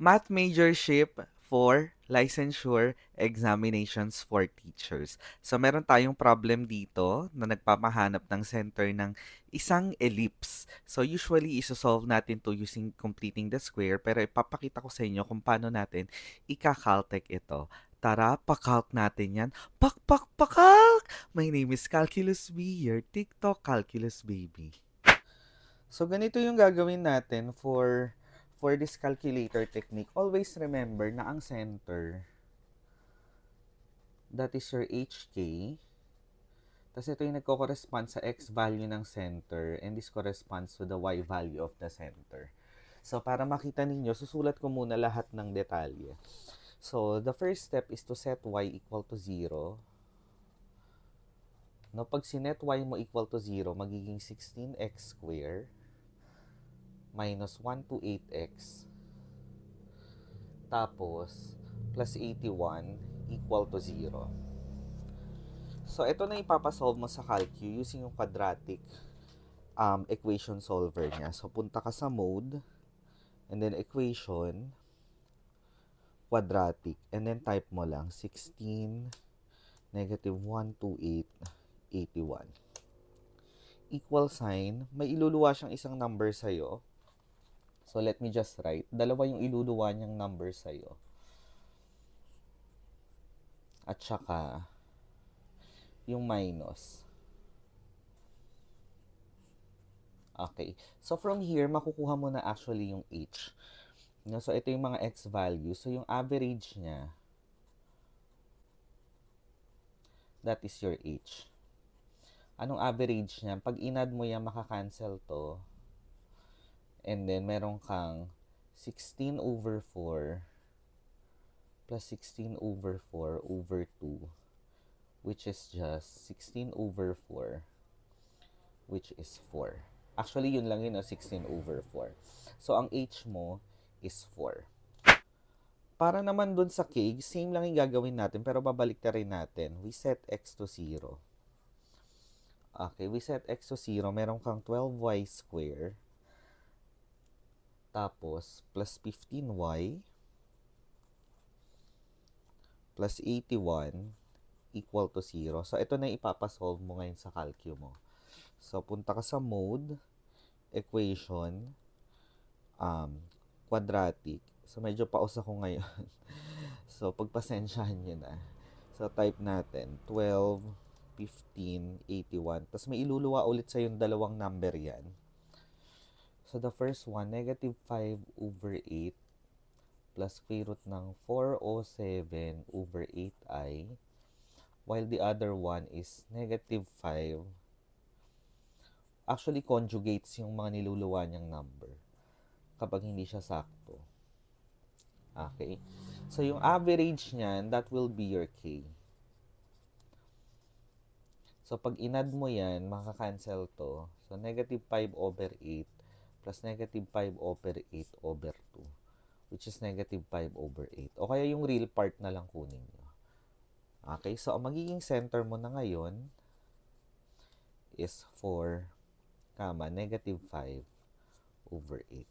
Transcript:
Math majorship for licensure examinations for teachers. So, meron tayong problem dito na nagpamahanap ng center ng isang ellipse. So, usually, isosolve natin to using completing the square, pero ipapakita ko sa inyo kung paano natin ika-caltech ito. Tara, pakalk natin yan. Pakalk! My name is Calculus B, your TikTok calculus baby. So, ganito yung gagawin natin for this calculator technique. Always remember na ang center, that is your HK. Tapos ito yung nagko-correspond sa X value ng center and this corresponds to the Y value of the center. So, para makita ninyo, susulat ko muna lahat ng detalye. So, the first step is to set Y equal to 0. No, pag sinet Y mo equal to 0, magiging 16x square minus 128x tapos plus 81 equal to 0. So, ito na ipapasolve mo sa calcu using yung quadratic equation solver niya. So, punta ka sa mode and then equation quadratic and then type mo lang 16 negative 128 81 equal sign. May iluluwa siyang isang number sa'yo. So, let me just write. Dalawa yung iluluwa niyang number sa'yo. At saka, yung minus. Okay. So, from here, makukuha mo na actually yung H. No? So, ito yung mga X values. So, yung average niya, that is your H. Anong average niya? Pag inad mo yan, makakancel to. And then, meron kang 16 over 4 plus 16 over 4 over 2, which is just 16 over 4, which is 4. Actually, yun lang yun, 16 over 4. So, ang H mo is 4. Para naman dun sa K, same lang yung gagawin natin, pero babalik na rin natin. We set X to 0. Okay, we set X to 0. Meron kang 12y square. Tapos, plus 15y plus 81 equal to 0. So, ito na ipapasolve mo ngayon sa calcu mo. So, punta ka sa mode, equation, quadratic. So, medyo paus ako ngayon. So, pagpasensyahan nyo na. So, type natin 12, 15, 81. Tapos, may iluluwa ulit sa yung dalawang number yan. So, the first one, negative 5 over 8 plus square root ng 407 over 8i, while the other one is negative 5. Actually, conjugates yung mga niluluwa niyang number kapag hindi siya sakto. Okay? So, yung average niyan, that will be your K. So, pag inad mo yan, makakancel to. So, negative 5 over 8 plus negative 5 over 8 over 2, which is negative 5 over 8. O kaya yung real part na lang kunin nyo. Okay, so ang magiging center mo na ngayon is 4, negative 5 over 8.